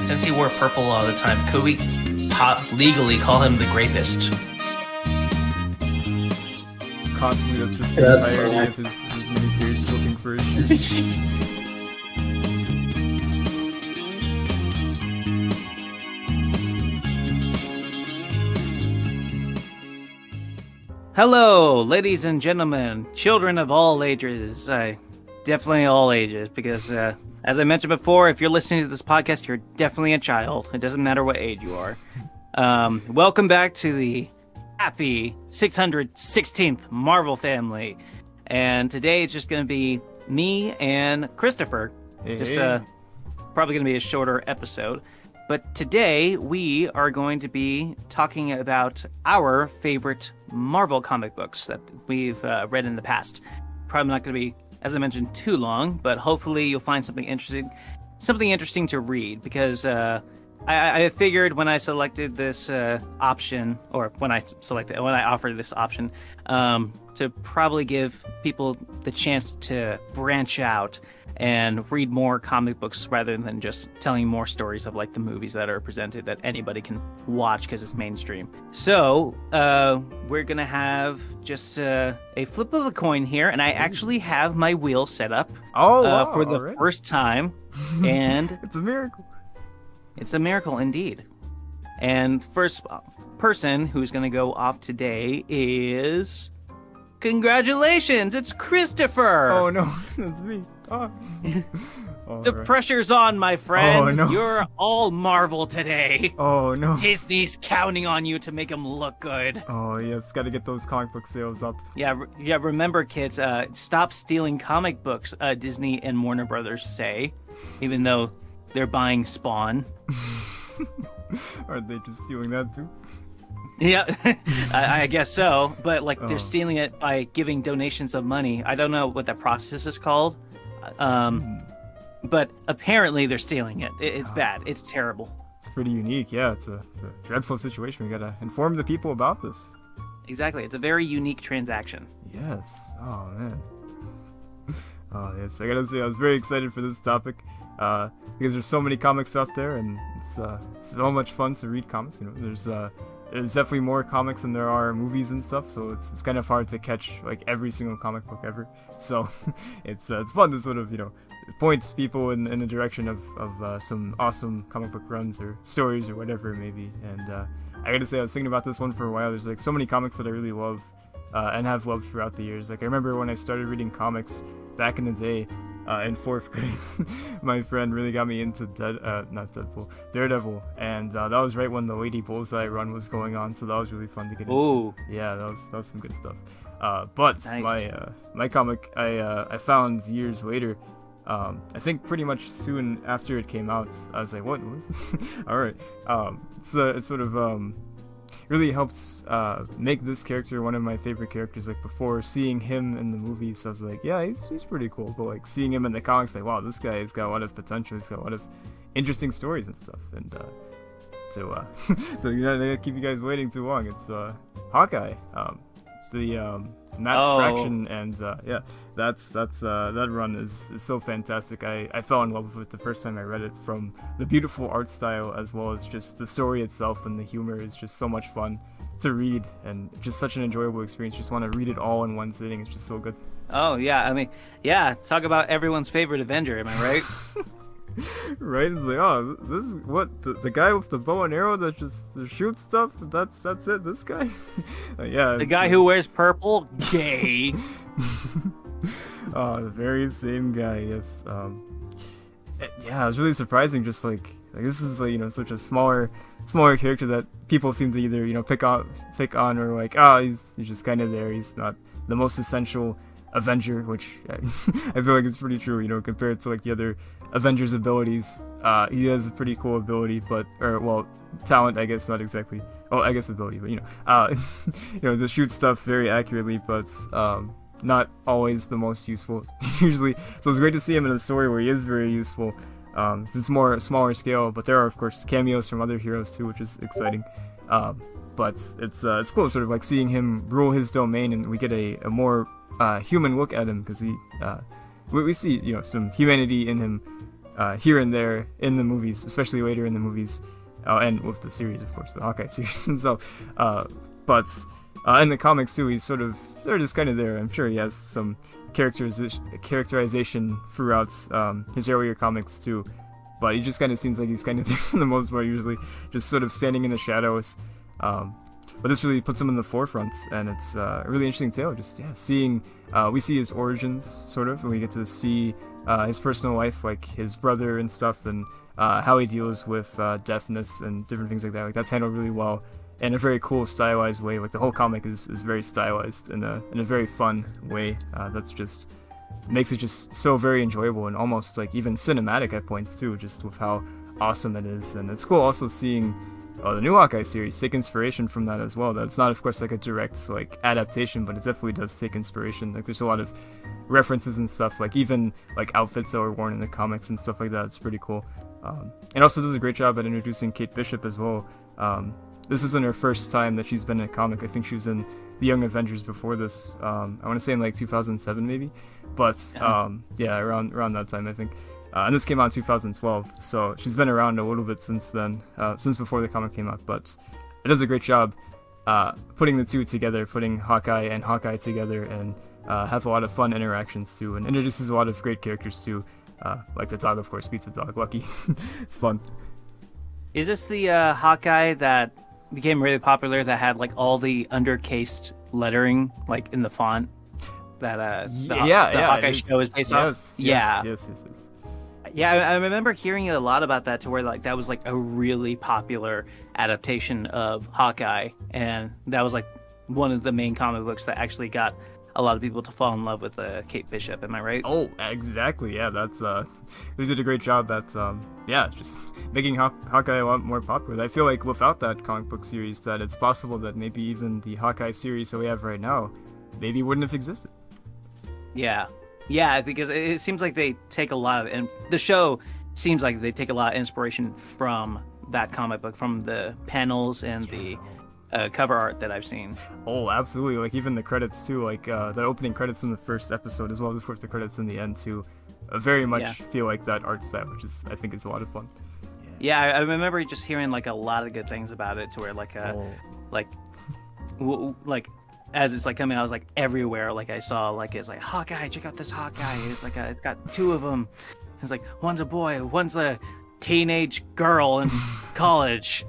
Since he wore purple all the time, could we legally call him the Grapist? Constantly, that's just the That's entirety fine. of his miniseries, looking for his shoes. Hello, ladies and gentlemen, children of all ages. Definitely all ages, because as I mentioned before, if you're listening to this podcast, you're definitely a child. It doesn't matter what age you are. Welcome back to the happy 616th Marvel family. And today it's just going to be me and Christopher. Hey, Just hey. probably going to be a shorter episode. But today we are going to be talking about our favorite Marvel comic books that we've read in the past. Probably not going to be, as I mentioned, too long, but hopefully you'll find something interesting to read, because I figured when I selected this option, or when I offered this option, to probably give people the chance to branch out and read more comic books rather than just telling more stories of like the movies that are presented that anybody can watch because it's mainstream. So we're gonna have just a flip of the coin here, and I actually have my wheel set up Oh, wow, for the already? first time, and It's a miracle. it's a miracle indeed. And first person who's gonna go off today is, congratulations, it's Christopher. Oh no, that's me. Oh. The Alright. pressure's on, my friend. Oh, no. You're all Marvel today. Oh no. Disney's counting on you to make them look good. Oh yeah, it's got to get those comic book sales up. Yeah. Remember, kids, stop stealing comic books. Disney and Warner Brothers say, even though they're buying Spawn. Aren't they just stealing that too? Yeah, I guess so. But like, Oh. they're stealing it by giving donations of money. I don't know what that process is called. But apparently they're stealing it. It's bad. It's terrible. It's pretty unique. Yeah, it's a dreadful situation. We gotta inform the people about this. Exactly. It's a very unique transaction. Yes. Oh man. Oh yes. I gotta say, I was very excited for this topic because there's so many comics out there, and it's so much fun to read comics. You know, there's definitely more comics than there are movies and stuff, so it's kind of hard to catch like every single comic book ever. So it's fun to sort of point people in the direction of some awesome comic book runs or stories or whatever it may be. And I gotta say, I was thinking about this one for a while. There's like so many comics that I really love and have loved throughout the years. Like I remember when I started reading comics back in the day. In 4th grade, my friend really got me into Daredevil, and that was right when the Lady Bullseye run was going on, so that was really fun to get Ooh. into. Yeah, that was some good stuff. But Nice. my comic I found years later. I think pretty much soon after it came out, I was like, what? All right. It sort of really helped make this character one of my favorite characters. Like before seeing him in the movies, I was like, yeah, he's pretty cool. But like seeing him in the comics, like, wow, this guy has got a lot of potential. He's got a lot of interesting stories and stuff. And so to keep you guys waiting too long, it's Hawkeye. The Matt Fraction, and yeah, that run is so fantastic. I fell in love with it the first time I read it, from the beautiful art style as well as just the story itself, and the humor is just so much fun to read and just such an enjoyable experience. Just want to read it all in one sitting. It's just so good. Oh, yeah. I mean, yeah, talk about everyone's favorite Avenger, am I right? Right? It's like, oh, this is what the guy with the bow and arrow that just shoots stuff. That's it. This guy. Yeah. The guy who wears purple? Gay. Oh, the very same guy. Yes. Yeah, it was really surprising. Just like this is like such a smaller character that people seem to either pick on or like, oh, he's just kind of there. He's not the most essential Avenger, which I feel like is pretty true. Compared to like the other Avengers abilities, he has a pretty cool ability, talent, I guess, not exactly. Oh, I guess ability, but to shoot stuff very accurately, but not always the most useful usually. So it's great to see him in a story where he is very useful. It's more smaller scale, but there are of course cameos from other heroes too, which is exciting. But it's cool, sort of like seeing him rule his domain, and we get a more human look at him, because we see some humanity in him here and there in the movies, especially later in the movies, and with the series, of course, the Hawkeye series. And so, but in the comics too, they're just kind of there. I'm sure he has some characterization throughout his earlier comics too, but he just kind of seems like he's kind of there for the most part, usually just sort of standing in the shadows. But this really puts him in the forefront, and it's a really interesting tale. Just seeing we see his origins sort of, and we get to see his personal life, like his brother and stuff, and how he deals with deafness and different things like that. Like that's handled really well in a very cool stylized way. Like the whole comic is very stylized in a very fun way. That's just makes it just so very enjoyable and almost like even cinematic at points too, just with how awesome it is. And it's cool also seeing the new Hawkeye series take inspiration from that as well. That's not, of course, like a direct like adaptation, but it definitely does take inspiration. Like there's a lot of references and stuff, like even like outfits that were worn in the comics and stuff like that. It's pretty cool. And also does a great job at introducing Kate Bishop as well. This isn't her first time that she's been in a comic. I think she was in the Young Avengers before this. I want to say in like 2007 maybe, but yeah, around that time I think. And this came out in 2012, so she's been around a little bit since then, since before the comic came out. But it does a great job putting the two together, putting Hawkeye and Hawkeye together, and have a lot of fun interactions too, and introduces a lot of great characters too, like the dog, of course, Pizza Dog, Lucky. It's fun. Is this the Hawkeye that became really popular that had like all the undercased lettering like in the font that the Hawkeye show is based off? Yes. Yeah, I remember hearing a lot about that, to where like that was like a really popular adaptation of Hawkeye, and that was like one of the main comic books that actually got a lot of people to fall in love with Kate Bishop. Am I right? Oh, exactly. Yeah, that's they did a great job at just making Hawkeye a lot more popular. I feel like without that comic book series, that it's possible that maybe even the Hawkeye series that we have right now maybe wouldn't have existed. Yeah, because it seems like they take a lot of, and the show seems like they take a lot of inspiration from that comic book, from the panels and the cover art that I've seen. Oh, absolutely. Like even the credits too, like the opening credits in the first episode, as well as of course the credits in the end too, very much feel like that art style, which is, I think, it's a lot of fun. Yeah, I remember just hearing like a lot of good things about it, to where like like as it's like coming out, I was like everywhere. Like I saw like it's like Hawkeye, check out this Hawkeye. It's like it's got two of them. It's like one's a boy, one's a teenage girl in college.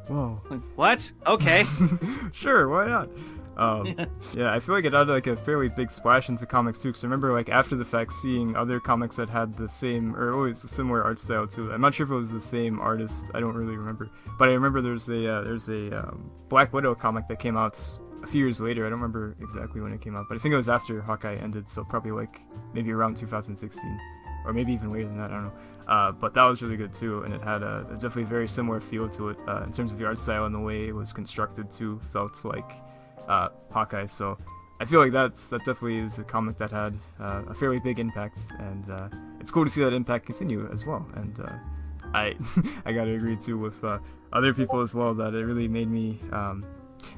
Whoa. Like, what? Okay. Sure, why not? Yeah, I feel like it had like a fairly big splash into comics too, because I remember like after the fact seeing other comics that had the same, or always a similar art style too. I'm not sure if it was the same artist, I don't really remember, but I remember there's a Black Widow comic that came out a few years later. I don't remember exactly when it came out, but I think it was after Hawkeye ended, so probably like maybe around 2016, or maybe even later than that, I don't know. But that was really good too, and it had a definitely very similar feel to it in terms of the art style and the way it was constructed too, felt like Hawkeye. So I feel like that definitely is a comic that had a fairly big impact, and it's cool to see that impact continue as well. And I gotta agree too with other people as well, that it really made me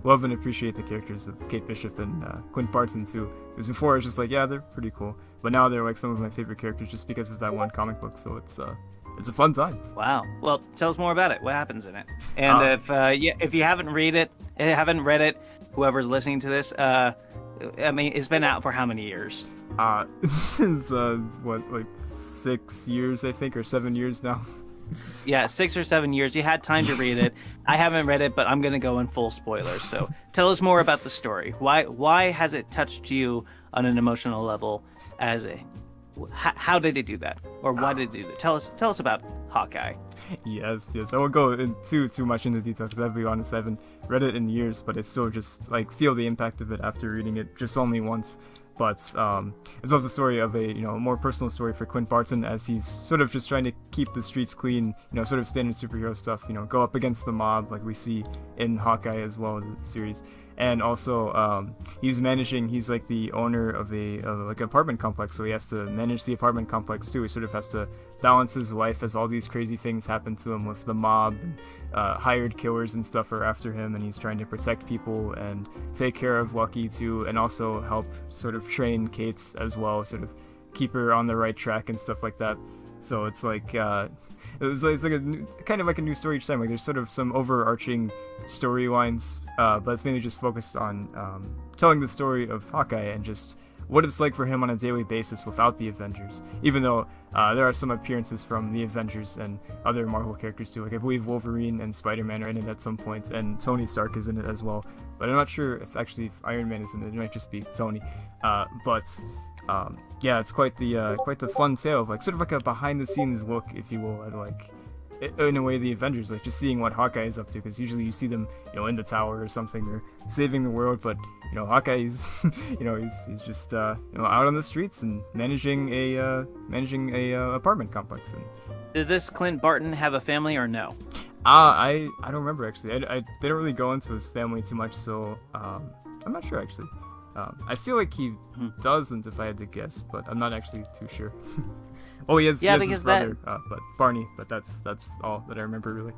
love and appreciate the characters of Kate Bishop and Clint Barton too. Because before I was just like, yeah, they're pretty cool, but now they're like some of my favorite characters just because of that one comic book. So it's a fun time. Wow. Well, tell us more about it. What happens in it? And if you haven't read it, whoever's listening to this, I mean, it's been out for how many years? Since what, like 6 years, I think, or 7 years now. Yeah, 6 or 7 years. You had time to read it. I haven't read it, but I'm going to go in full spoilers. So tell us more about the story. Why has it touched you on an emotional level? How did it do that? Or why did it do that? Tell us about Hawkeye. Yes. I won't go too much into detail, because I'll be honest, I haven't read it in years, but I still just like feel the impact of it after reading it just only once. But it's also the story of a more personal story for Clint Barton, as he's sort of just trying to keep the streets clean, sort of standard superhero stuff, go up against the mob like we see in Hawkeye as well in the series. And also he's like the owner of like an apartment complex, so he has to manage the apartment complex too. He sort of has to balance his life as all these crazy things happen to him with the mob, and hired killers and stuff are after him, and he's trying to protect people and take care of Lucky too, and also help sort of train Kate as well, sort of keep her on the right track and stuff like that. So it's like it's like kind of like a new story each time. Like there's sort of some overarching storylines, but it's mainly just focused on telling the story of Hawkeye and just what it's like for him on a daily basis without the Avengers. Even though there are some appearances from the Avengers and other Marvel characters too. Like I believe Wolverine and Spider-Man are in it at some point, and Tony Stark is in it as well. But I'm not sure if Iron Man is in it. It might just be Tony. Yeah, it's quite the fun tale of like sort of like a behind the scenes look, if you will, at like in a way the Avengers, like just seeing what Hawkeye is up to, because usually you see them, in the tower or something, or saving the world, but Hawkeye is he's just out on the streets and managing a apartment complex. And Did this Clint Barton have a family or no? I don't remember actually. They don't really go into his family too much, so I'm not sure actually. I feel like he doesn't, if I had to guess, but I'm not actually too sure. He has his brother, but Barney. But that's all that I remember really.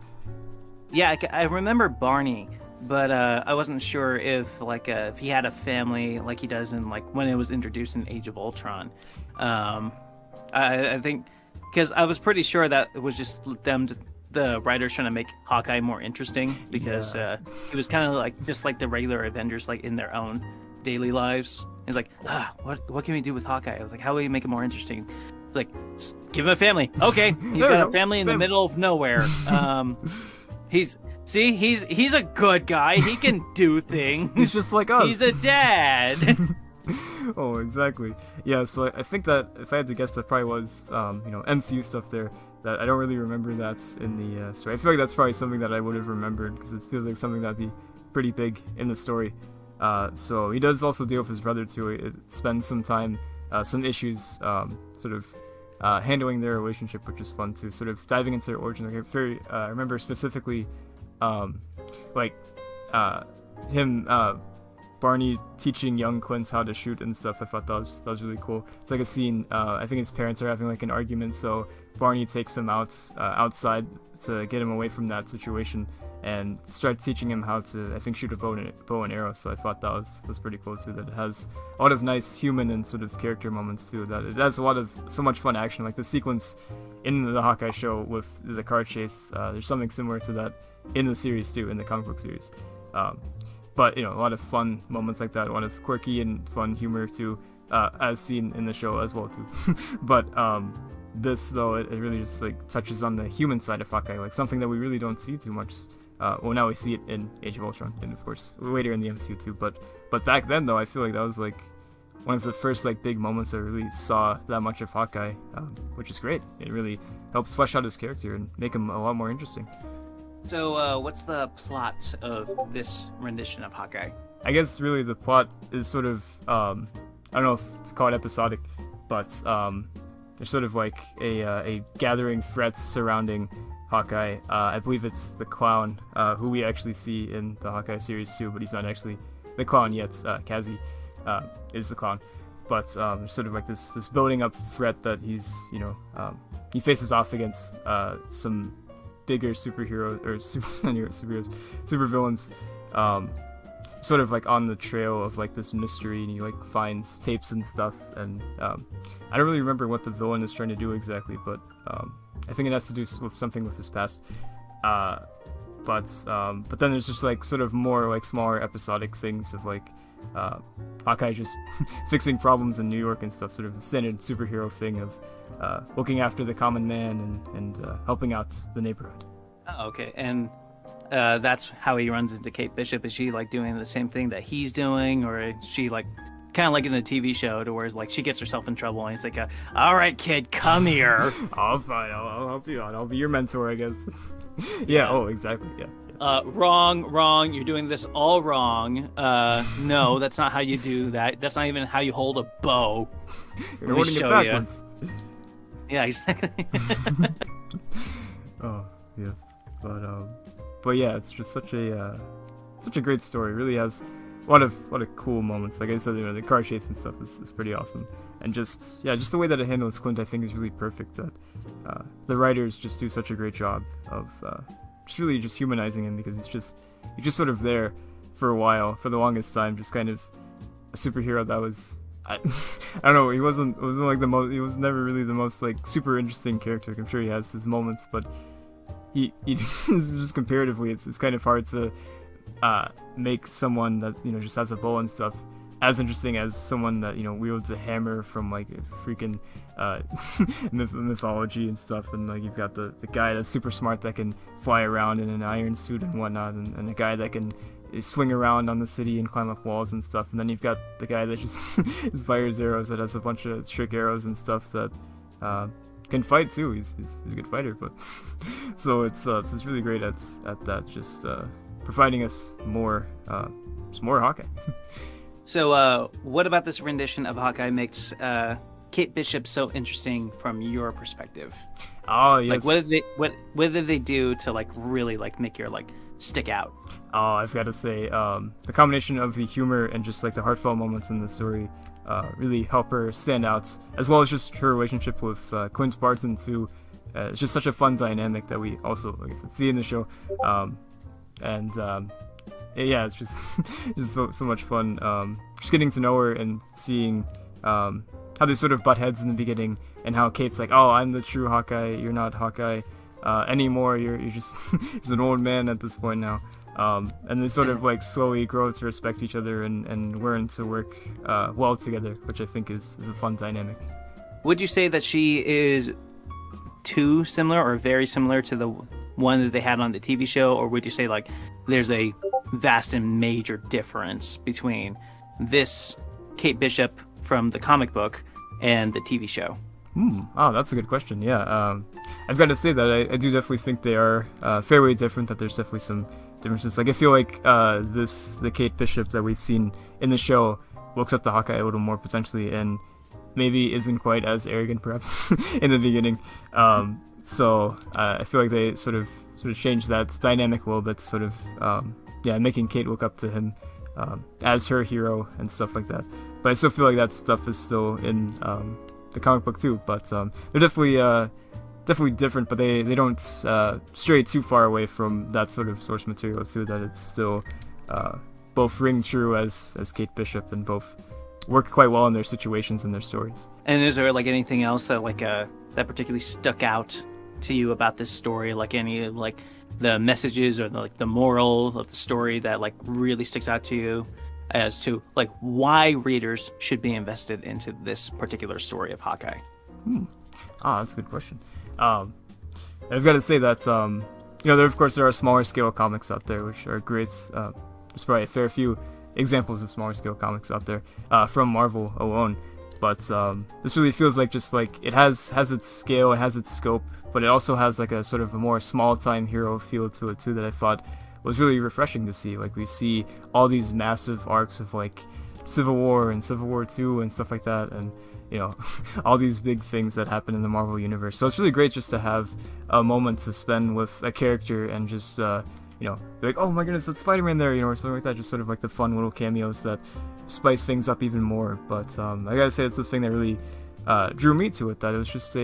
Yeah, I remember Barney, but I wasn't sure if he had a family like he does in when it was introduced in Age of Ultron. I think because I was pretty sure that it was just the writers trying to make Hawkeye more interesting, because it was kind of just like the regular Avengers, in their own daily lives. He's like, what can we do with Hawkeye? I was like, how will we make it more interesting? Like, just give him a family. Okay, he's got a family in the middle of nowhere. He's a good guy. He can do things. He's just like us. He's a dad. Oh, exactly. Yeah, so I think that if I had to guess, that probably was MCU stuff there. That I don't really remember that in the story. I feel like that's probably something that I would have remembered, because it feels like something that'd be pretty big in the story. So he does also deal with his brother too. It spends some time, some issues, sort of handling their relationship, which is fun too. Sort of diving into their origin. I remember specifically, him, Barney teaching young Clint how to shoot and stuff. I thought that was really cool. It's like a scene. I think his parents are having an argument, so Barney takes him outside to get him away from that situation, and starts teaching him how to, I think, shoot a bow and arrow. So I thought that's pretty cool too. That it has a lot of nice human and sort of character moments too. That it has so much fun action. Like the sequence in the Hawkeye show with the car chase. There's something similar to that in the series too, in the comic book series. But a lot of fun moments like that. A lot of quirky and fun humor too, as seen in the show as well too. But this though, it really just touches on the human side of Hawkeye, something that we really don't see too much. Now we see it in Age of Ultron, and of course later in the MCU too. But back then though, I feel like that was one of the first big moments that I really saw that much of Hawkeye, which is great. It really helps flesh out his character and make him a lot more interesting. So what's the plot of this rendition of Hawkeye? I guess really the plot is sort of I don't know if to call it episodic, but there's sort of a gathering threats surrounding Hawkeye. I believe it's the Clown, who we actually see in the Hawkeye series too, but he's not actually the Clown yet. Kazi is the Clown, but sort of this building up threat that he's he faces off against some bigger superheroes or super villains, sort of on the trail of this mystery, and he finds tapes and stuff, and I don't really remember what the villain is trying to do exactly, but I think it has to do with something with his past. But then there's just sort of more smaller episodic things of Hawkeye just fixing problems in New York and stuff, sort of a standard superhero thing of looking after the common man and helping out the neighborhood. Oh, okay. And that's how he runs into Kate Bishop. Is she doing the same thing that he's doing, or is she kind of like in the TV show, to where she gets herself in trouble and he's like, all right, kid, come here. I'll help you out. I'll be your mentor, I guess. Yeah. Oh, exactly. Yeah. Wrong. You're doing this all wrong. No, that's not how you do that. That's not even how you hold a bow. You're holding it backwards. Yeah, exactly. Oh, yes. But yeah, it's just such a great story. It really has a lot of cool moments. Like I said, the car chase and stuff is pretty awesome. And just the way that it handles Clint, I think, is really perfect. That the writers just do such a great job of just really just humanizing him, because he's just sort of there for a while, for the longest time, just kind of a superhero that was I don't know. He wasn't like the most. He was never really the most like super interesting character. I'm sure he has his moments, but he just comparatively, it's kind of hard to make someone that just has a bow and stuff as interesting as someone that wields a hammer from like freaking mythology and stuff. And like you've got the guy that's super smart that can fly around in an iron suit and whatnot, and the guy that can swing around on the city and climb up walls and stuff. And then you've got the guy that just fires arrows, that has a bunch of trick arrows and stuff that can fight too. He's a good fighter, but so it's really great at that, just providing us more Hawkeye. So what about this rendition of Hawkeye makes Kate Bishop so interesting from your perspective? Oh yes. Like what did they do to like really like make your like stick out? Oh, I've got to say, the combination of the humor and just like the heartfelt moments in the story really help her stand out, as well as just her relationship with Clint Barton too. It's just such a fun dynamic that we also, like I said, see in the show, yeah, it's just just so much fun. Just getting to know her and seeing how they sort of butt heads in the beginning, and how Kate's like, "Oh, I'm the true Hawkeye. You're not Hawkeye anymore. You're just just an old man at this point now." And they sort of like slowly grow to respect each other and learn to work well together, which I think is a fun dynamic. Would you say that she is too similar or very similar to the one that they had on the TV show, or would you say like there's a vast and major difference between this Kate Bishop from the comic book and the TV show? Oh, that's a good question. Yeah, I've got to say that I do definitely think they are fairly different, that there's definitely some differences. Like I feel like the Kate Bishop that we've seen in the show looks up to Hawkeye a little more potentially, and maybe isn't quite as arrogant perhaps in the beginning. So I feel like they sort of changed that dynamic a little bit, sort of making Kate look up to him as her hero and stuff like that. But I still feel like that stuff is still in the comic book too. But they're definitely different, but they don't stray too far away from that sort of source material too, that it's still both ring true as Kate Bishop, and both work quite well in their situations and their stories. And is there like anything else that like that particularly stuck out to you about this story, like any like the messages or like the moral of the story that like really sticks out to you as to like why readers should be invested into this particular story of Hawkeye? That's a good question. I've got to say that there are smaller scale comics out there which are great. There's probably a fair few examples of smaller scale comics out there from Marvel alone, but this really feels like just like it has its scale, it has its scope, but it also has like a sort of a more small time hero feel to it too, that I thought was really refreshing to see. Like we see all these massive arcs of like Civil War and Civil War 2 and stuff like that, and all these big things that happen in the Marvel universe. So it's really great just to have a moment to spend with a character and just be like, oh my goodness, that's Spider-Man there, or something like that. Just sort of like the fun little cameos that spice things up even more. But I gotta say, it's this thing that really drew me to it, that it was just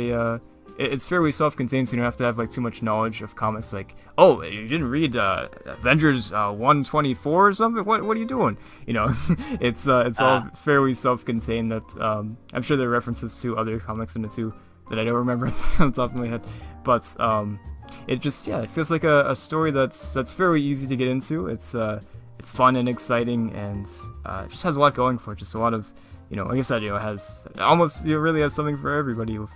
it's fairly self-contained, so you don't have to have like too much knowledge of comics. Like, oh, you didn't read Avengers 124 or something? What are you doing? It's all fairly self-contained. That I'm sure there are references to other comics in it too that I don't remember on top of my head. But it just it feels like a story that's fairly easy to get into. It's fun and exciting, and it just has a lot going for it. Just a lot of like I said, it has almost really has something for everybody, with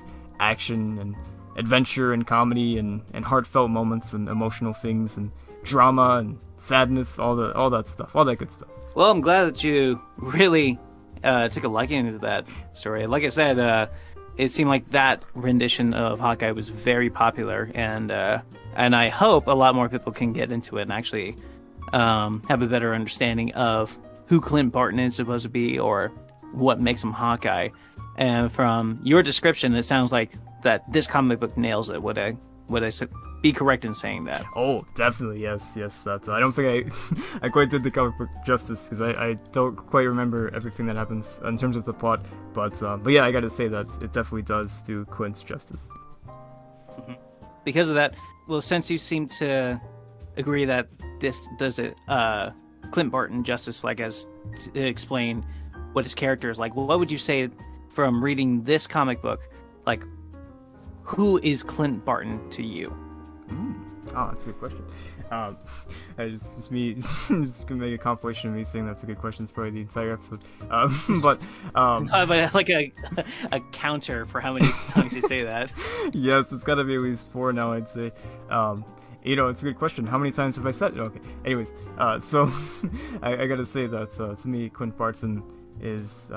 action and adventure and comedy and heartfelt moments and emotional things and drama and sadness, all that stuff, all that good stuff. Well, I'm glad that you really took a liking to that story. Like I said, it seemed like that rendition of Hawkeye was very popular, and I hope a lot more people can get into it and actually have a better understanding of who Clint Barton is supposed to be, or what makes him Hawkeye. And from your description, it sounds like that this comic book nails it. Would I be correct in saying that? Oh, definitely, yes. That's. I don't think I quite did the comic book justice, because I don't quite remember everything that happens in terms of the plot. But yeah, I got to say that it definitely does do Clint's justice. Mm-hmm. Because of that, well, since you seem to agree that this does it, Clint Barton justice, like as explained, what his character is like. What would you say from reading this comic book? Like, who is Clint Barton to you? Oh, that's a good question. Just me, just gonna make a compilation of me saying that's a good question for the entire episode. But like a counter for how many times you say that. Yes, it's gotta be at least 4 now, I'd say. It's a good question. How many times have I said it? Okay. Anyways, so I gotta say that to me, Clint Barton is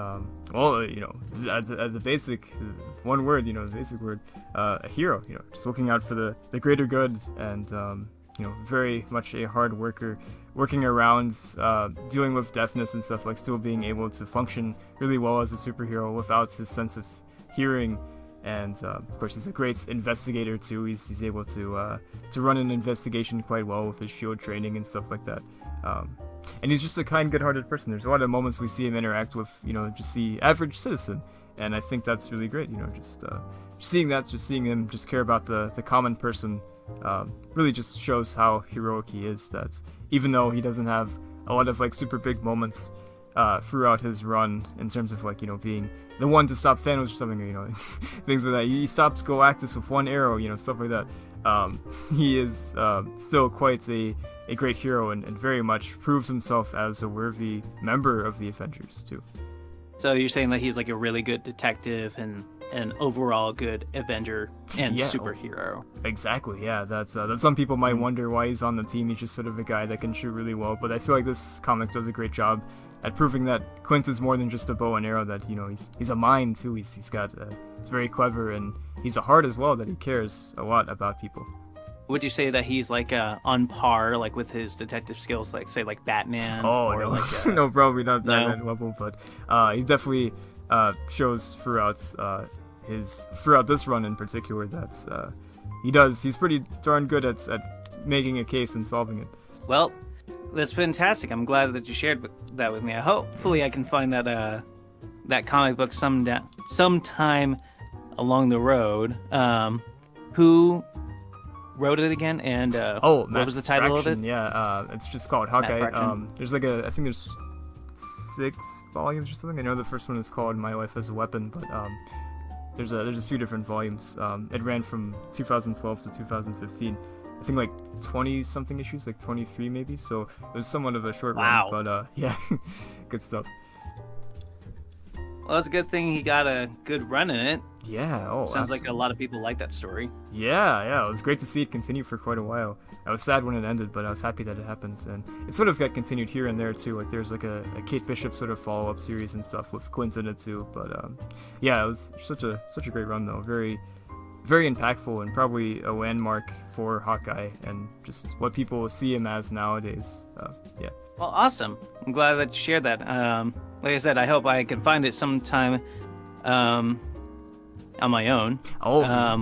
as a basic one word, the basic word, a hero. Just looking out for the greater good, and very much a hard worker, working around dealing with deafness and stuff, like still being able to function really well as a superhero without his sense of hearing. And of course, he's a great investigator too. He's able to run an investigation quite well with his shield training and stuff like that. And he's just a kind, good-hearted person. There's a lot of moments we see him interact with, just the average citizen, and I think that's really great. Just seeing him just care about the common person, really just shows how heroic he is. That even though he doesn't have a lot of like super big moments throughout his run in terms of like being the one to stop Thanos or something, things like that. He stops Galactus with one arrow, stuff like that. He is still quite a great hero, and very much proves himself as a worthy member of the Avengers too. So you're saying that he's like a really good detective and an overall good Avenger and superhero. Exactly, yeah. That's some people might wonder why he's on the team. He's just sort of a guy that can shoot really well, but I feel like this comic does a great job at proving that Clint is more than just a bow and arrow. That he's a mind too. He's very clever, and he's a heart as well. That he cares a lot about people. Would you say that he's like on par, like with his detective skills, like say like Batman? Oh, or no, like no, probably not Batman level, but he definitely shows throughout this run in particular that he's pretty darn good at making a case and solving it. Well, that's fantastic. I'm glad that you shared that with me. Hopefully I can find that comic book sometime along the road. Who wrote it again, and what was the title of it? Yeah, it's just called Hawkeye. There's like I think there's 6 volumes or something. I know the first one is called My Life as a Weapon, but there's a few different volumes. It ran from 2012 to 2015. I think like 20 something issues, like 23 maybe. So it was somewhat of a short run, but yeah, good stuff. Well, it's a good thing he got a good run in it. Yeah. Sounds absolutely. like a lot of people like that story. Yeah. It was great to see it continue for quite a while. I was sad when it ended, but I was happy that it happened. And it sort of got continued here and there too. Like there's like a Kate Bishop sort of follow-up series and stuff with Clint in it too. But yeah, it was such a great run though. Very, very impactful, and probably a landmark for Hawkeye and just what people see him as nowadays. Yeah. Well, awesome. I'm glad that you shared that. Like I said, I hope I can find it sometime on my own. I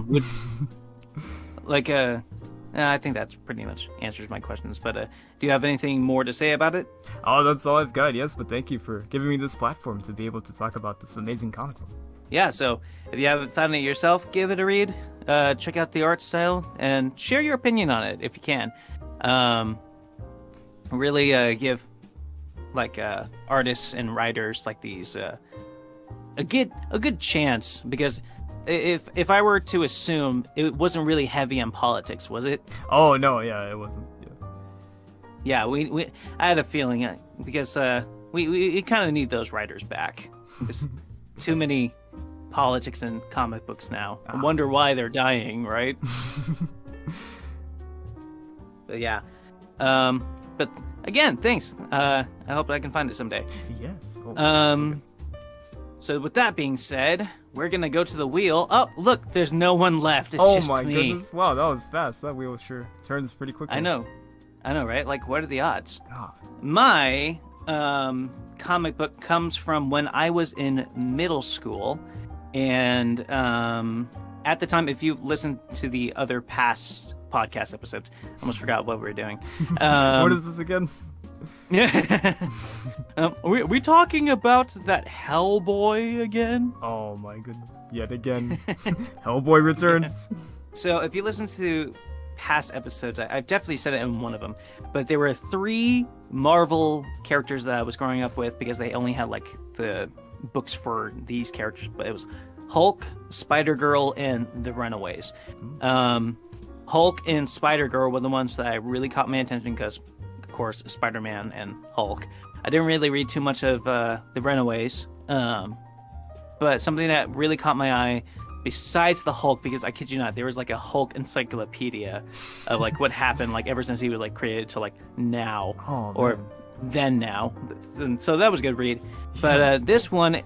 think that pretty much answers my questions. But do you have anything more to say about it? Oh, that's all I've got. Yes, but thank you for giving me this platform to be able to talk about this amazing comic book. Yeah, so if you haven't found it yourself, give it a read. Check out the art style and share your opinion on it if you can. Really give like artists and writers like these a good chance, because if I were to assume, it wasn't really heavy on politics, was it? Oh no, yeah, it wasn't. Yeah, I had a feeling because we kind of need those writers back. There's too many politics in comic books now. I wonder why they're dying, right? But yeah. But again, thanks. I hope I can find it someday. Yes. So with that being said, we're gonna go to the wheel. Oh, look, there's no one left. It's just my me. Goodness! Wow, that was fast. That wheel sure turns pretty quickly. I know, right? Like, what are the odds? Oh. My comic book comes from when I was in middle school, and at the time, if you listen to the other past podcast episodes, I almost forgot what we were doing. What is this again? Yeah. Are we talking about that Hellboy again? Oh my goodness! Yet again, Hellboy returns. So if you listen to past episodes. I've definitely said it in one of them, but there were 3 Marvel characters that I was growing up with because they only had like the books for these characters. But it was Hulk, Spider-Girl, and the Runaways. Hulk and Spider-Girl were the ones that really caught my attention because, of course, Spider-Man and Hulk. I didn't really read too much of the Runaways, but something that really caught my eye, besides the Hulk, because I kid you not, there was like a Hulk encyclopedia of like what happened like ever since he was like created to like now, or then now. And so that was a good read. But this one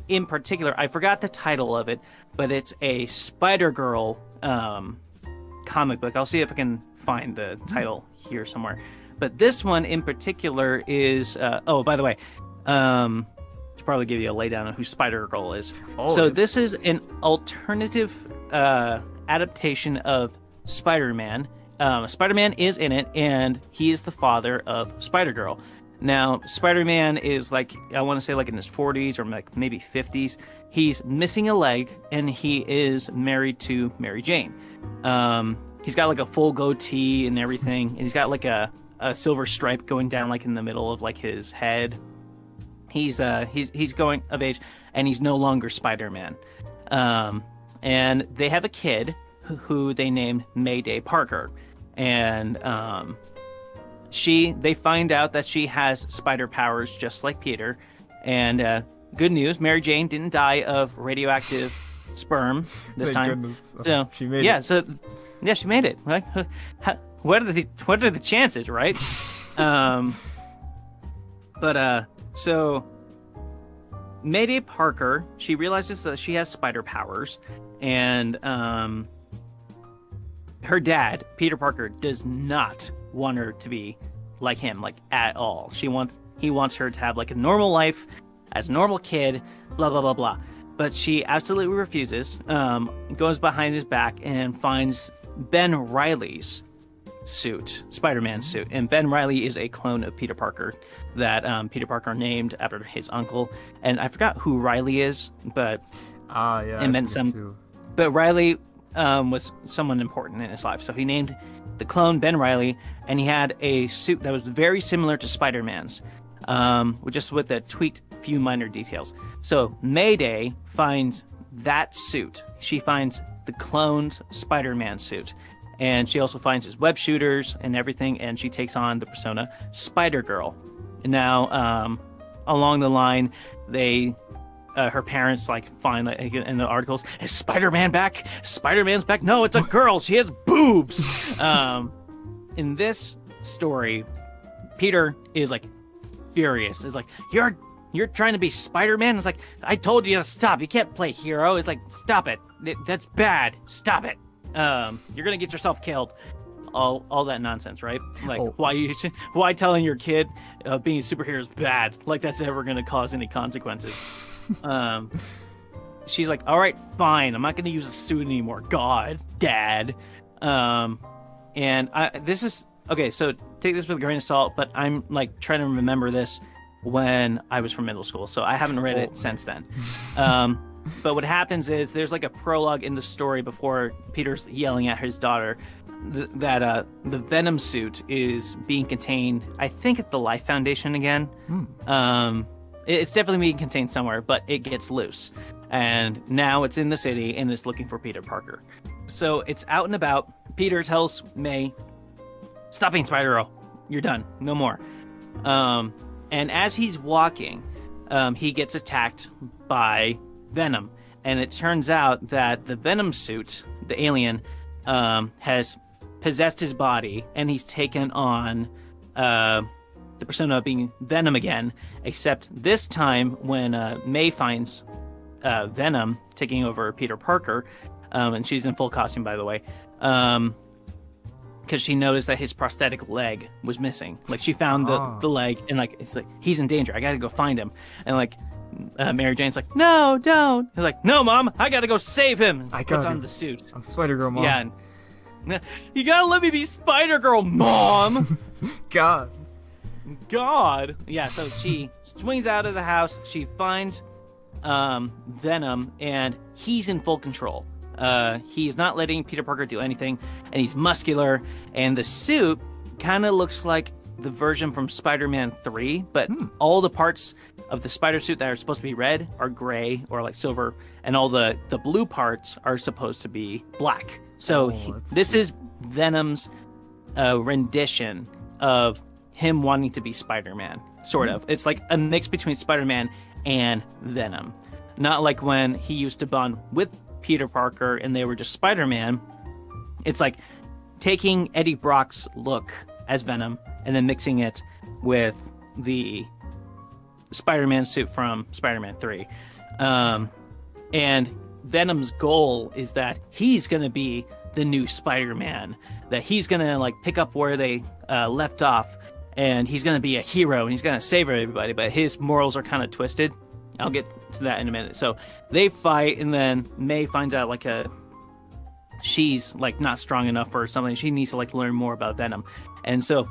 in particular, I forgot the title of it, but it's a Spider-Girl comic book. I'll see if I can find the title here somewhere. But this one in particular is oh, by the way, should probably give you a laydown on who Spider-Girl is. This is an alternative adaptation of Spider-Man. Spider-Man is in it, and he is the father of Spider-Girl. Now, Spider-Man is like, I want to say like in his 40s or like maybe 50s. He's missing a leg, and he is married to Mary Jane. He's got like a full goatee and everything, and he's got like a silver stripe going down like in the middle of like his head. He's going of age, and he's no longer Spider-Man. And they have a kid who they named Mayday Parker, and they find out that she has spider powers just like Peter. And good news, Mary Jane didn't die of radioactive sperm this Thank time. goodness. So She made it. So she made it. Right? What are the chances, right? So Mayday Parker, she realizes that she has spider powers, and her dad, Peter Parker, does not want her to be like him, like at all. He wants her to have like a normal life as a normal kid, blah blah blah blah. But she absolutely refuses. Goes behind his back and finds Ben Reilly's suit, Spider-Man suit. And Ben Reilly is a clone of Peter Parker that Peter Parker named after his uncle. And I forgot who Reilly is, but yeah, it meant some. too. But Reilly was someone important in his life, so he named the clone Ben Reilly, and he had a suit that was very similar to Spider-Man's, just with a tweaked few minor details. So Mayday finds that suit. She finds the clone's Spider-Man suit. And she also finds his web shooters and everything, and she takes on the persona Spider-Girl. And now, along the line, her parents find in the articles, is Spider-Man back? Spider-Man's back? No, it's a girl. She has boobs. In this story, Peter is furious. It's like, you're trying to be Spider-Man? It's like, I told you to stop. You can't play hero. It's like, stop it. That's bad. Stop it. You're gonna get yourself killed. All that nonsense, right? Why telling your kid being a superhero is bad? Like that's ever gonna cause any consequences. She's like, all right, fine. I'm not gonna use a suit anymore. God, Dad. This is okay. So take this with a grain of salt. But I'm trying to remember this when I was from middle school, so I haven't read it since then. But what happens is there's a prologue in the story before Peter's yelling at his daughter that the Venom suit is being contained, I think, at the Life Foundation again. It's definitely being contained somewhere, but it gets loose. And now it's in the city and it's looking for Peter Parker. So it's out and about. Peter tells May, stop being Spider-Girl. You're done. No more. And as he's walking, he gets attacked by Venom, and it turns out that the Venom suit, the alien, has possessed his body, and he's taken on the persona of being Venom again, except this time when May finds Venom taking over Peter Parker, and she's in full costume, by the way, because she noticed that his prosthetic leg was missing. She found the leg, and it's he's in danger. I gotta go find him. And Mary Jane's like, no, don't. He's like, no, Mom, I gotta go save him. Puts on the suit. I'm Spider-Girl, Mom. Yeah. You gotta let me be Spider-Girl, Mom. God. Yeah, so she swings out of the house. She finds Venom, and he's in full control. He's not letting Peter Parker do anything, and he's muscular, and the suit kind of looks like the version from Spider-Man 3, but all the parts of the spider suit that are supposed to be red are gray or like silver, and all the blue parts are supposed to be black. So this is Venom's rendition of him wanting to be Spider-Man, sort of. It's like a mix between Spider-Man and Venom. Not like when he used to bond with Peter Parker and they were just Spider-Man. It's like taking Eddie Brock's look as Venom and then mixing it with the Spider-Man suit from Spider-Man 3. And Venom's goal is that he's going to be the new Spider-Man, that he's going to like pick up where they left off, and he's going to be a hero and he's going to save everybody, but his morals are kind of twisted. I'll get to that in a minute. So they fight, and then May finds out like she's like not strong enough or something. She needs to like learn more about Venom. And so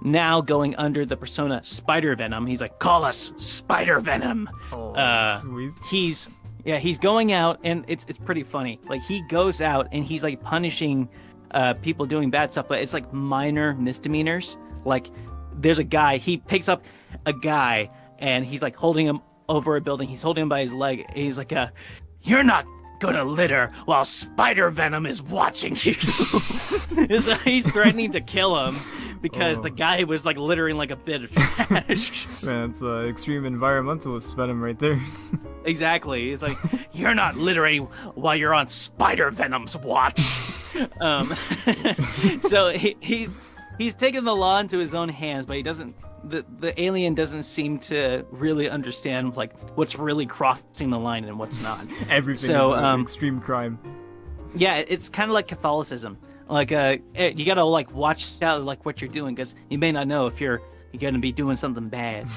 now going under the persona Spider Venom, he's like, call us Spider Venom. Sweet. He's going out, and it's pretty funny. Like he goes out and he's like punishing people doing bad stuff, but it's like minor misdemeanors. Like there's a guy, he picks up a guy and he's like holding him over a building. He's holding him by his leg. And he's like, you're not gonna litter while Spider Venom is watching you. So he's threatening to kill him because the guy was like littering like a bit of trash. Man, it's extreme environmentalist Venom right there. Exactly. He's like, you're not littering while you're on Spider Venom's watch. So he's taken the law into his own hands, but he doesn't. The alien doesn't seem to really understand like what's really crossing the line and what's not. Everything is extreme crime. Yeah, it's kind of like Catholicism. Like you gotta like watch out like what you're doing, because you may not know if you're gonna be doing something bad.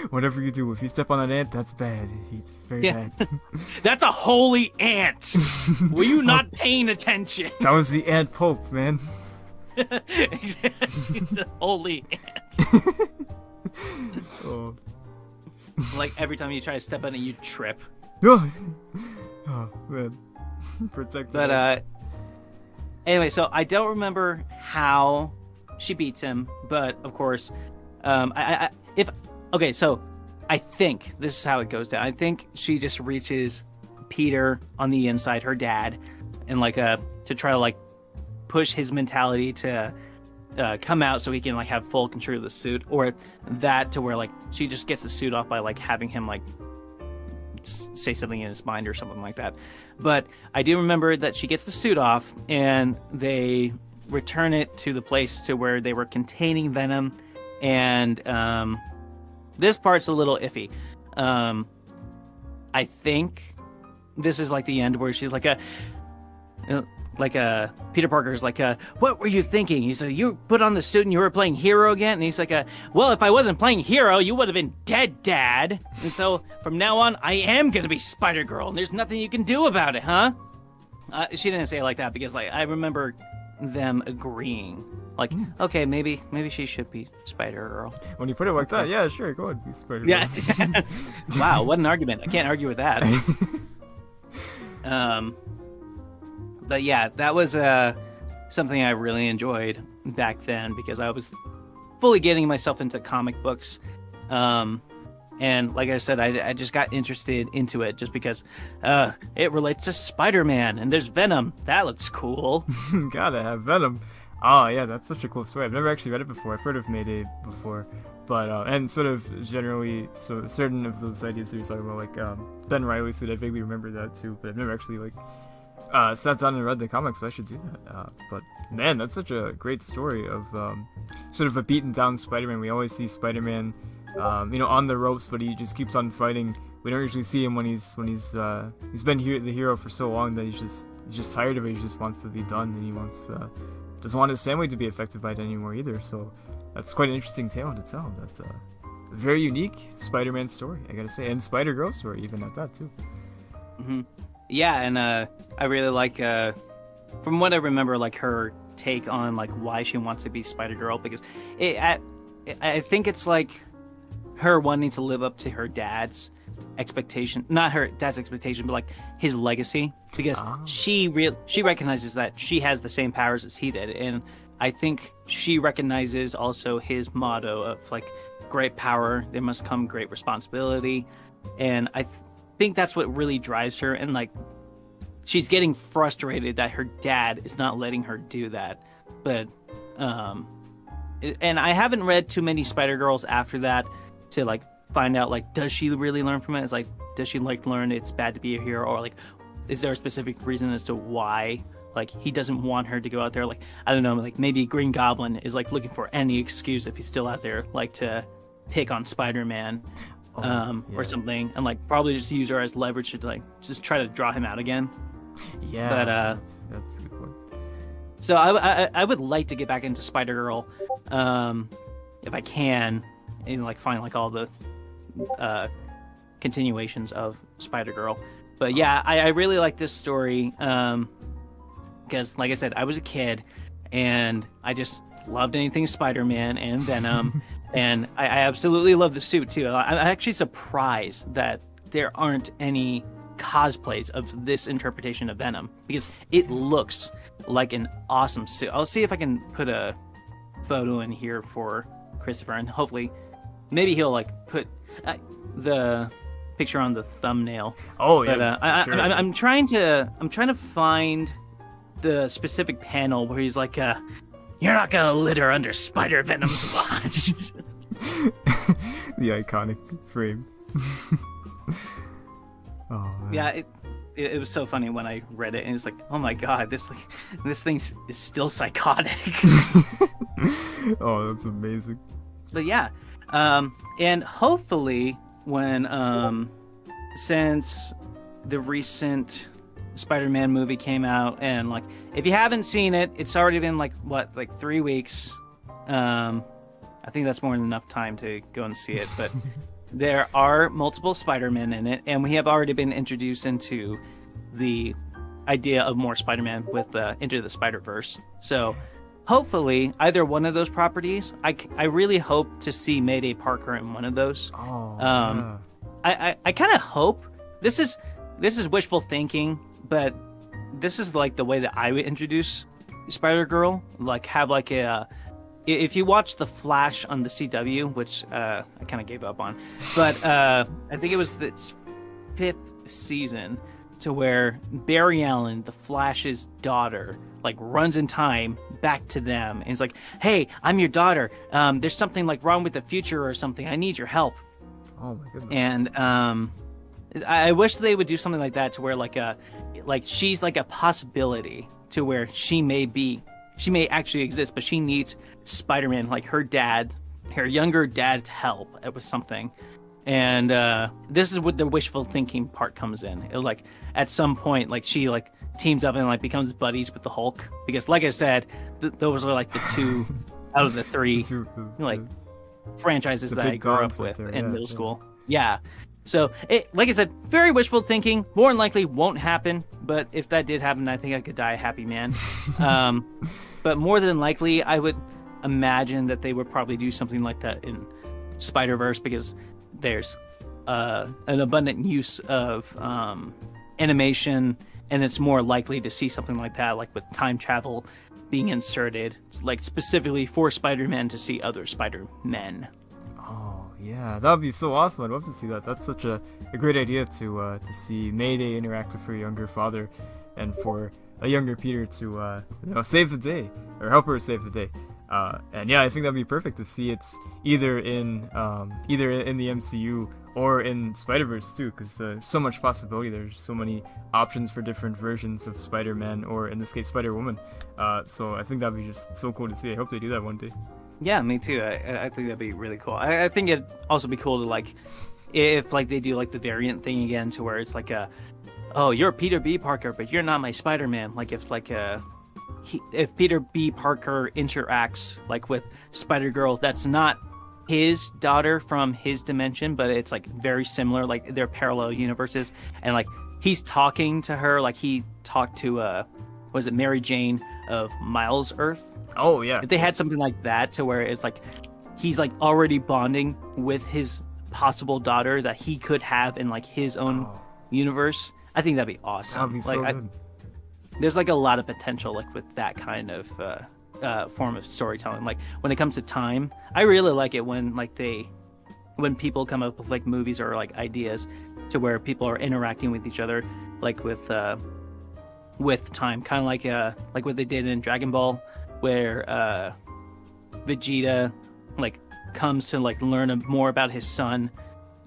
Whatever you do, if you step on an ant, that's bad. It's very bad. That's a holy ant. Were you not paying attention? That was the ant pope, man. It's a holy ant. Like every time you try to step on it, you trip. No. Oh man, protect. But anyway, so I don't remember how she beats him, but of course, so I think this is how it goes down. I think she just reaches Peter on the inside, her dad, and like to try to like push his mentality to come out so he can like have full control of the suit, or that to where like she just gets the suit off by like having him like say something in his mind or something like that. But I do remember that she gets the suit off and they return it to the place to where they were containing Venom, and this part's a little iffy. I think this is like the end where she's like Peter Parker's like, what were you thinking? He's like, you put on the suit and you were playing hero again? And he's like, well, if I wasn't playing hero, you would have been dead, Dad. And so from now on, I am going to be Spider-Girl, and there's nothing you can do about it, huh? She didn't say it like that because like I remember them agreeing. Like, okay, maybe she should be Spider-Girl. When you put it like that, yeah, sure, go ahead, be Spider-Girl. Yeah. Wow, what an argument. I can't argue with that. But yeah, that was something I really enjoyed back then because I was fully getting myself into comic books. And like I said, I just got interested into it just because it relates to Spider-Man and there's Venom. That looks cool. Gotta have Venom. Oh yeah, that's such a cool story. I've never actually read it before. I've heard of Mayday before. But, and sort of generally, so certain of those ideas that you're talking about, like Ben Reilly said, I vaguely remember that too, but I've never actually like sat down and read the comics, so I should do that. But man, that's such a great story of sort of a beaten down Spider-Man. We always see Spider-Man, on the ropes, but he just keeps on fighting. We don't usually see him when he's been the hero for so long that he's just tired of it. He just wants to be done, and he doesn't want his family to be affected by it anymore either. So that's quite an interesting tale to tell. That's a very unique Spider-Man story, I gotta say, and Spider-Girl story even at that too. Mm-hmm. Yeah, and I really like, from what I remember, like her take on like why she wants to be Spider-Girl, because I think it's like her wanting to live up to her dad's expectation, not her dad's expectation, but like his legacy, because she recognizes that she has the same powers as he did, and I think she recognizes also his motto of like, great power, there must come great responsibility, and I think that's what really drives her, and like she's getting frustrated that her dad is not letting her do that. But and I haven't read too many Spider-Girls after that to like find out like, does she really learn from it? It's like, does she like learn it's bad to be a hero, or like is there a specific reason as to why like he doesn't want her to go out there? Like, I don't know, like maybe Green Goblin is like looking for any excuse if he's still out there, like to pick on Spider-Man or something, and like probably just use her as leverage to like just try to draw him out again. Yeah, but that's a good point. So I would like to get back into Spider-Girl, if I can, and like find like all the continuations of Spider-Girl. But yeah, I really like this story because, like I said, I was a kid and I just loved anything Spider-Man and Venom, and I absolutely love the suit too. I'm actually surprised that there aren't any cosplays of this interpretation of Venom, because it looks like an awesome suit. I'll see if I can put a photo in here for Christopher, and hopefully maybe he'll like put the picture on the thumbnail. Oh yeah, but sure. I'm trying to find the specific panel where he's like, "You're not gonna litter under Spider Venom's watch." The iconic frame. Oh, man. Yeah, it was so funny when I read it, and it's like, oh my god, this thing is still psychotic. Oh, that's amazing. But yeah, and hopefully when since the recent Spider-Man movie came out, and like if you haven't seen it, it's already been like 3 weeks. I think that's more than enough time to go and see it, but there are multiple Spider-Men in it, and we have already been introduced into the idea of more Spider-Man with Into the Spider-Verse. So hopefully either one of those properties, I really hope to see Mayday Parker in one of those. Yeah. I kind of hope this is wishful thinking, but this is like the way that I would introduce Spider-Girl, like have like a if you watch The Flash on the CW, which I kind of gave up on, but I think it was the 5th season, to where Barry Allen, the Flash's daughter, like runs in time back to them, and he's like, "Hey, I'm your daughter. There's something like wrong with the future or something. I need your help." Oh my goodness. And I wish they would do something like that, to where like she's like a possibility, to where she may actually exist, but she needs Spider-Man, like her younger dad's help with something. And this is what the wishful thinking part comes in. Like at some point, like she like teams up and like becomes buddies with the Hulk, because like I said, those are like the two out of the three like franchises that I grew up with in middle school. Yeah. So, like I said, very wishful thinking. More than likely won't happen, but if that did happen, I think I could die a happy man. But more than likely, I would imagine that they would probably do something like that in Spider-Verse, because there's an abundant use of animation, and it's more likely to see something like that, like with time travel being inserted, like specifically for Spider-Man to see other Spider-Men. Oh yeah, that would be so awesome. I'd love to see that. That's such a great idea to see Mayday interact with her younger father, and for a younger Peter to save the day, or help her save the day. And yeah, I think that'd be perfect to see it either in the MCU or in Spider-Verse too, because there's so much possibility. There's so many options for different versions of Spider-Man, or in this case Spider-Woman. So I think that'd be just so cool to see. I hope they do that one day. Yeah, me too. I think that'd be really cool. I think it'd also be cool to like, if like they do like the variant thing again, to where it's like oh, you're Peter B. Parker, but you're not my Spider-Man. Like if like if Peter B. Parker interacts like with Spider-Girl, that's not his daughter from his dimension, but it's like very similar, like they're parallel universes, and like he's talking to her like he talked to was it Mary Jane of Miles Earth? Oh yeah. If they had something like that, to where it's like he's like already bonding with his possible daughter that he could have in like his own universe, I think that'd be awesome. That'd be like so good. there's like a lot of potential like with that kind of form of storytelling. Like when it comes to time, I really like it when when people come up with like movies or like ideas to where people are interacting with each other, like with time, kind of like what they did in Dragon Ball, where Vegeta like comes to like learn more about his son,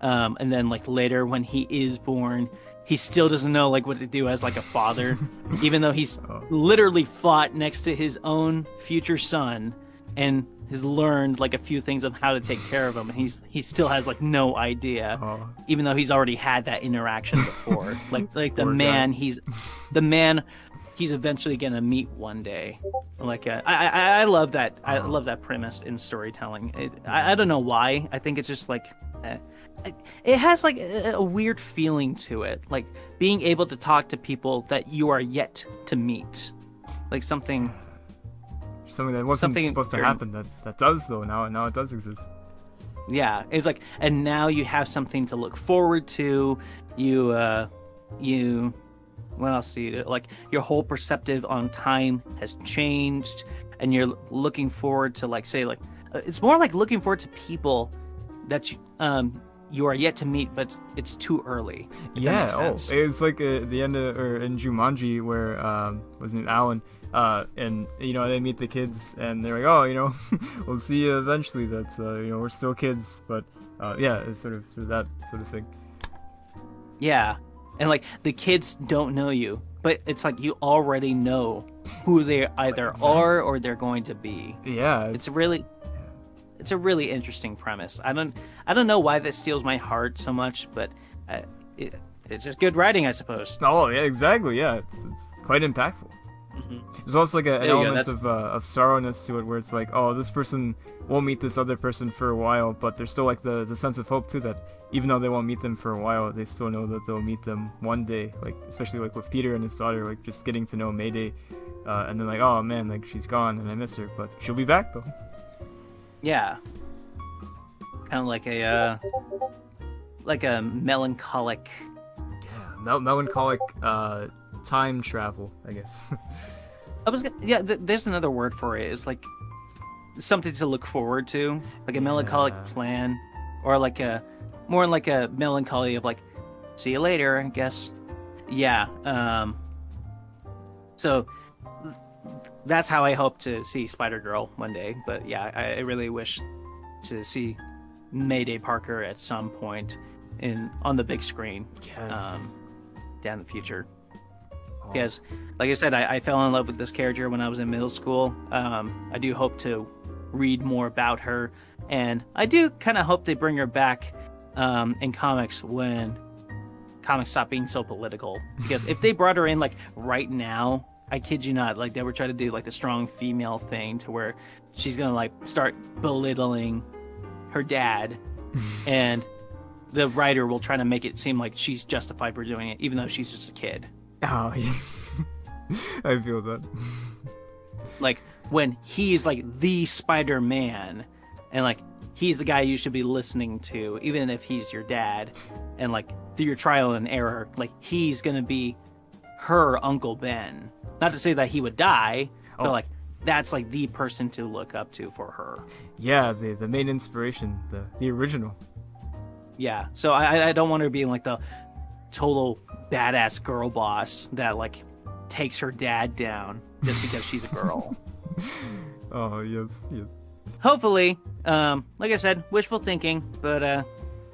and then like later when he is born, he still doesn't know like what to do as like a father, even though he's literally fought next to his own future son and has learned like a few things of how to take care of him, and he still has like no idea, even though he's already had that interaction before. like the man he's eventually gonna meet one day. Like I love that. I love that premise in storytelling. I don't know why. I think it's just like it has like a weird feeling to it, like being able to talk to people that you are yet to meet, like something that wasn't supposed to happen that does though. Now it does exist. Yeah, it's like, and now you have something to look forward to. You what else do you do? Like your whole perspective on time has changed, and you're looking forward to like say like it's more like looking forward to people that you are yet to meet, but it's too early. Yeah, it's like the end of, or in Jumanji where wasn't it Alan, and they meet the kids and they're like, we'll see you eventually. That's we're still kids, but yeah, it's sort of that sort of thing. Yeah. And like the kids don't know you, but it's like you already know who they either are or they're going to be. Yeah, it's a really interesting premise. I don't know why that steals my heart so much, but it's just good writing, I suppose. Oh yeah, exactly. Yeah, it's quite impactful. Mm-hmm. There's also like an element of sorrowness to it, where it's like, oh, this person won't meet this other person for a while, but there's still like the sense of hope too, that even though they won't meet them for a while, they still know that they'll meet them one day. Like especially like with Peter and his daughter, like just getting to know Mayday, and then like, oh man, like she's gone and I miss her, but she'll be back though. Yeah, kind of like a melancholic. Yeah, melancholic time travel, I guess. There's another word for it. It's like something to look forward to, like a melancholic plan, or like more like a melancholy of like, see you later, I guess. Yeah. So that's how I hope to see Spider-Girl one day. But yeah, I really wish to see Mayday Parker at some point on the big screen. Yes. Down the future. Because, like I said, I fell in love with this character when I was in middle school. I do hope to read more about her, and I do kind of hope they bring her back in comics when comics stop being so political. Because if they brought her in like right now, I kid you not, like they were trying to do like the strong female thing to where she's gonna like start belittling her dad, and the writer will try to make it seem like she's justified for doing it, even though she's just a kid. Oh, yeah. I feel that. Like, when he's, like, the Spider-Man, and, like, he's the guy you should be listening to, even if he's your dad, and, like, through your trial and error, like, he's gonna be her Uncle Ben. Not to say that he would die, but, like, that's, like, the person to look up to for her. Yeah, the main inspiration, the original. Yeah, so I don't want her being, like, the total badass girl boss that like takes her dad down just because she's a girl. Oh yes. Hopefully, like I said, wishful thinking, but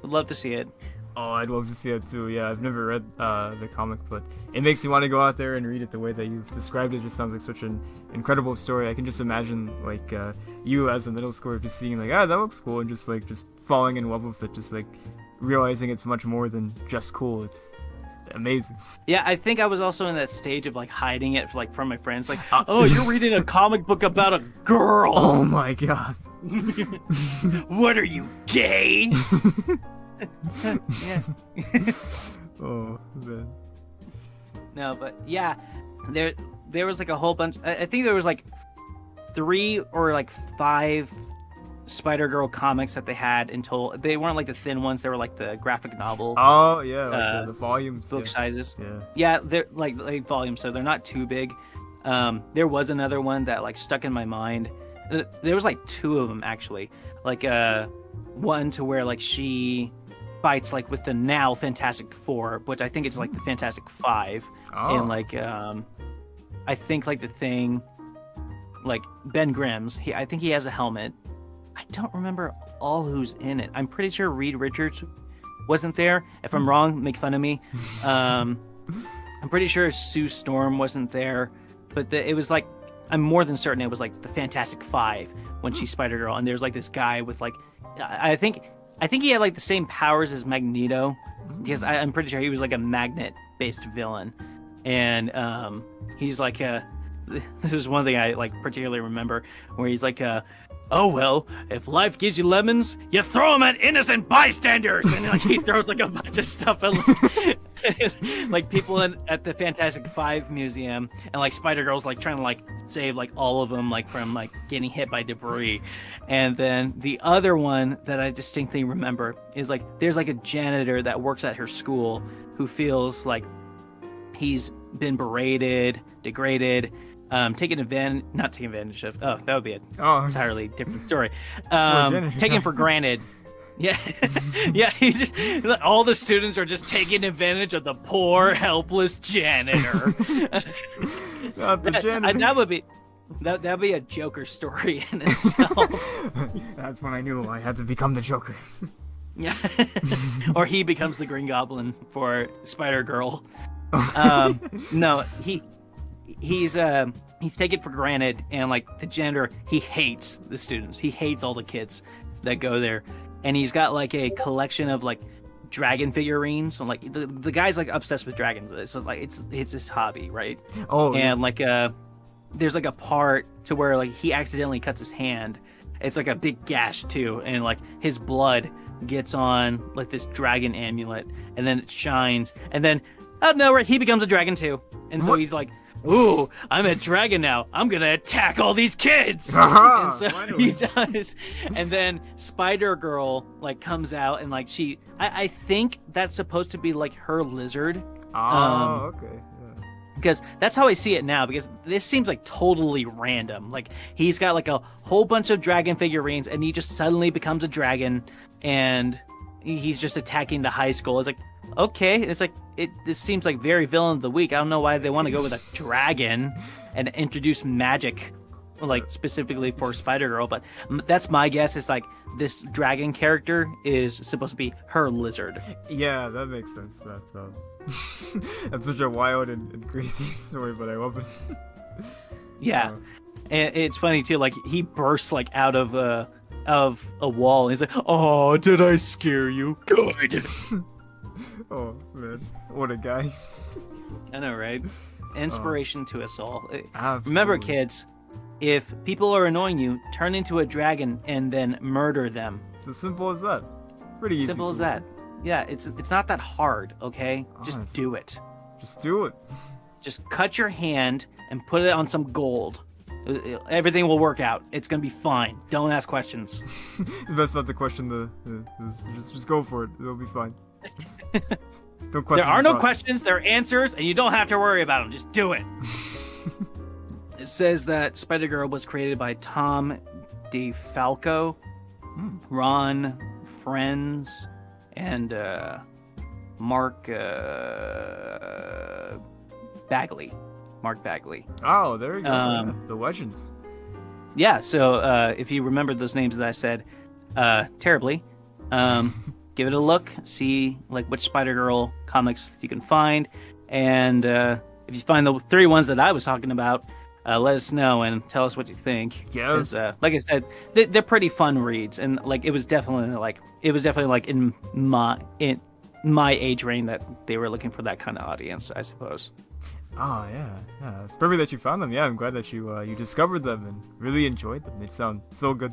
would love to see it. Oh, I'd love to see it too. Yeah, I've never read the comic, but it makes me want to go out there and read it the way that you've described it. It just sounds like such an incredible story. I can just imagine like you as a middle schooler just seeing like, that looks cool, and just falling in love with it, just like realizing it's much more than just cool. It's amazing. Yeah, I think I was also in that stage of like hiding it from my friends, like, oh, you're reading a comic book about a girl. Oh my god. What are you, gay? Yeah. Oh man. No, but yeah, there was like a whole bunch. I think there was like 3 or like 5 Spider-Girl comics that they had until they weren't like the thin ones. They were like the graphic novel Oh yeah, like the volumes. book sizes. Yeah. Yeah, they're like volumes, so they're not too big. There was another one that like stuck in my mind. There was like two of them actually. Like one to where like she fights like with the now Fantastic Four, which I think it's like the Fantastic Five, and like I think like the Thing, like Ben Grimm's. I think he has a helmet. I don't remember all who's in it. I'm pretty sure Reed Richards wasn't there. If I'm wrong, make fun of me. I'm pretty sure Sue Storm wasn't there, but it was like, I'm more than certain it was like the Fantastic Five when she's Spider-Girl, and there's like this guy with like, I think he had like the same powers as Magneto, because I'm pretty sure he was like a magnet-based villain, and he's like this is one thing I like particularly remember where he's like oh well, if life gives you lemons, you throw them at innocent bystanders, and like he throws like a bunch of stuff at like people at the Fantastic Five museum, and like Spider-Girl's like trying to like save like all of them like from like getting hit by debris. And then the other one that I distinctly remember is like there's like a janitor that works at her school who feels like he's been berated, degraded, not taking advantage of. Oh, that would be an entirely different story. Taken for granted. Yeah, yeah. He just all the students are just taking advantage of the poor, helpless janitor. Not the janitor. That would be. That'd be a Joker story in itself. That's when I knew I had to become the Joker. Yeah, or he becomes the Green Goblin for Spider-Girl. No, he's taken for granted, and like the janitor, he hates the students. He hates all the kids that go there, and he's got like a collection of like dragon figurines, and like the guy's like obsessed with dragons. It's just, like it's his hobby, right? Oh, and like there's like a part to where like he accidentally cuts his hand. It's like a big gash too, and like his blood gets on like this dragon amulet, and then it shines, and then out of nowhere he becomes a dragon too, and so he's like, ooh, I'm a dragon now, I'm gonna attack all these kids. And so he does, and then Spider-Girl like comes out, and like I think that's supposed to be like her lizard. Okay. Because that's how I see it now, because this seems like totally random. Like he's got like a whole bunch of dragon figurines, and he just suddenly becomes a dragon, and he's just attacking the high school. It's like, okay, it's like this seems like very villain of the week. I don't know why they want to go with a dragon and introduce magic, like specifically for Spider-Girl, but that's my guess. Is like this dragon character is supposed to be her lizard. Yeah, that makes sense. That's such a wild and crazy story, but I love it. Yeah, and it's funny too. Like he bursts like out of a wall. And he's like, "Oh, did I scare you? Good." Oh man, what a guy! I know, right? Inspiration to us all. Absolutely. Remember, kids, if people are annoying you, turn into a dragon and then murder them. As simple as that. Pretty easy. Simple as that. Yeah, it's not that hard, okay? Just Honestly. do it. Just do it. Just cut your hand and put it on some gold. Everything will work out. It's gonna be fine. Don't ask questions. The best not to question just go for it. It'll be fine. Don't question. There are no questions. There are answers, and you don't have to worry about them. Just do it. It says that Spider-Girl was created by Tom DeFalco, Ron Frenz, and Mark Bagley. Mark Bagley. Oh, there you go. The legends. Yeah, so if you remember those names that I said terribly, give it a look, see like which Spider-Girl comics you can find, and if you find the 3 ones that I was talking about, let us know and tell us what you think. Yes. Like I said, they're pretty fun reads, and like it was definitely like in my age range that they were looking for that kind of audience, I suppose. Oh yeah. It's perfect that you found them. Yeah, I'm glad that you discovered them and really enjoyed them. They sound so good.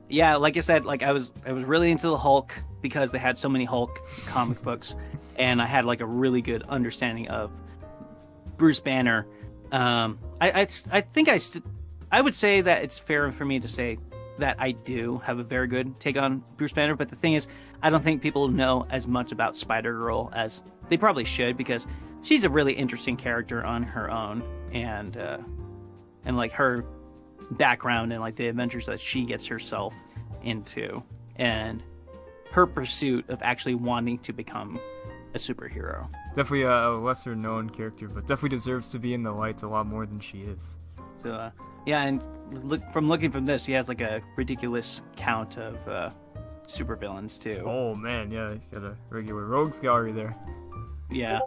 Yeah, like I said, like I was really into the Hulk because they had so many Hulk comic books, and I had like a really good understanding of Bruce Banner. I think I would say that it's fair for me to say that I do have a very good take on Bruce Banner, but the thing is, I don't think people know as much about Spider-Girl as they probably should, because she's a really interesting character on her own, and like her background and like the adventures that she gets herself into, and her pursuit of actually wanting to become a superhero. Definitely a lesser known character, but definitely deserves to be in the lights a lot more than she is. So yeah, and looking from this, he has like a ridiculous count of supervillains too. Oh man, yeah, you got a regular rogues gallery there. Yeah,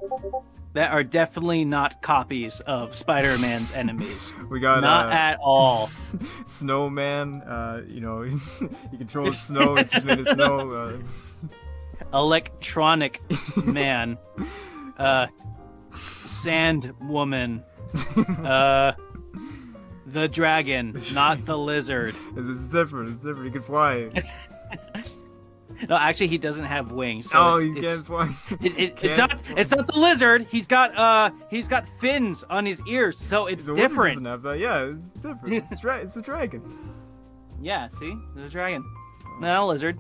that are definitely not copies of Spider-Man's enemies. We got not at all. Snowman, he controls snow. It's just made of snow. Electronic Man, Sand Woman, the dragon, not the lizard. It's different. It's different. He can fly. No, actually, he doesn't have wings. So he can't fly. It's not the lizard. He's got fins on his ears, so it's The wizard different. doesn't have that. Yeah, it's different. It's a dragon. Yeah, see, there's a dragon, not a lizard.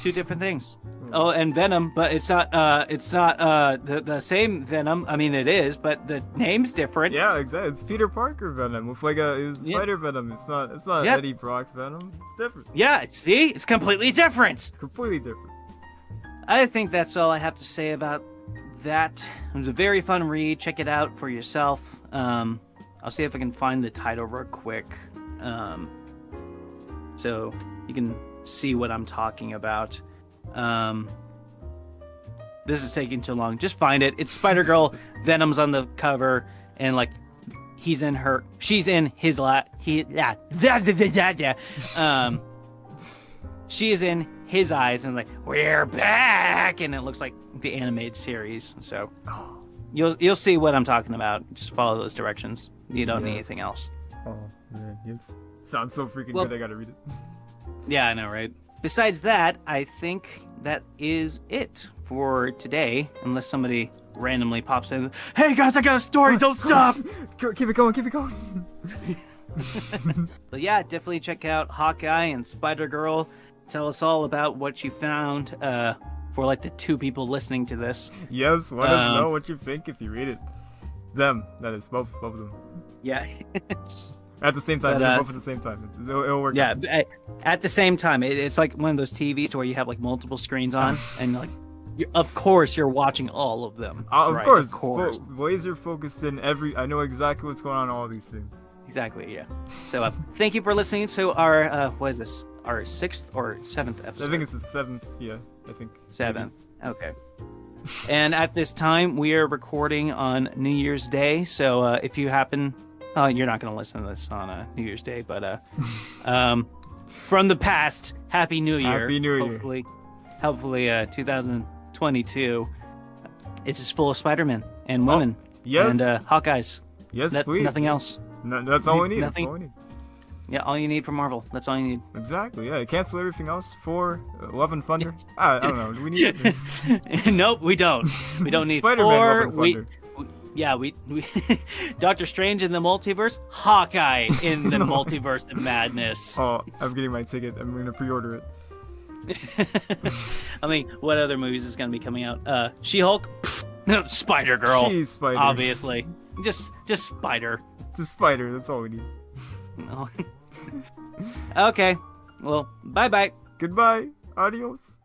Two different things. Oh, and Venom, but it's not the same Venom. I mean, it is, but the name's different. Yeah, exactly. It's Peter Parker Venom with like Spider Venom. It's not Yep. Eddie Brock Venom. It's different. Yeah, see, it's completely different. It's completely different. I think that's all I have to say about that. It was a very fun read. Check it out for yourself. I'll see if I can find the title real quick, so you can see what I'm talking about. This is taking too long. Just find it. It's Spider-Girl. Venom's on the cover, and like she's in his she is in his eyes, and like, we're back, and it looks like the animated series. So you'll see what I'm talking about. Just follow those directions. You don't need anything else. Oh man, it sounds so freaking Well, good. I gotta read it. Yeah, I know, right? Besides that, I think that is it for today, unless somebody randomly pops in. Hey guys, I got a story, don't stop! Keep it going. But yeah, definitely check out Hawkeye and Spider-Girl. Tell us all about what you found, for like the two people listening to this. Yes, let us know what you think if you read it. Them, that is, both of them. Yeah. At the same time, But, both at the same time. It'll work. Yeah, out. at the same time, it's like one of those TVs where you have like multiple screens on, and like, of course, you're watching all of them. Of Right, course. of course. Laser focused in every. I know exactly what's going on in all these things. Exactly, yeah. So, thank you for listening to our, what is this? Our 6th or 7th episode? I think it's the 7th, yeah. I think. 7th, okay. And at this time, we are recording on New Year's Day, so if you happen... you're not going to listen to this on New Year's Day, but from the past, Happy New Year. Happy New Year. Hopefully 2022 is just full of Spider-Man and women. Yes. And Hawkeyes. Yes, please. Nothing else. No, that's all we need. Nothing. That's all we need. Yeah, all you need from Marvel. That's all you need. Exactly, yeah. Cancel everything else for Love and Thunder. I don't know. Do we need it? Nope, we don't. We don't need Spider-Man Thor. Love and Thunder. We Doctor Strange in the multiverse, Hawkeye in the multiverse of madness. Oh, I'm getting my ticket. I'm going to pre-order it. I mean, what other movies is going to be coming out? She-Hulk, Spider-Girl, She's Spider. obviously. Just Spider. Just Spider. That's all we need. No. Okay. Well, bye-bye. Goodbye. Adios.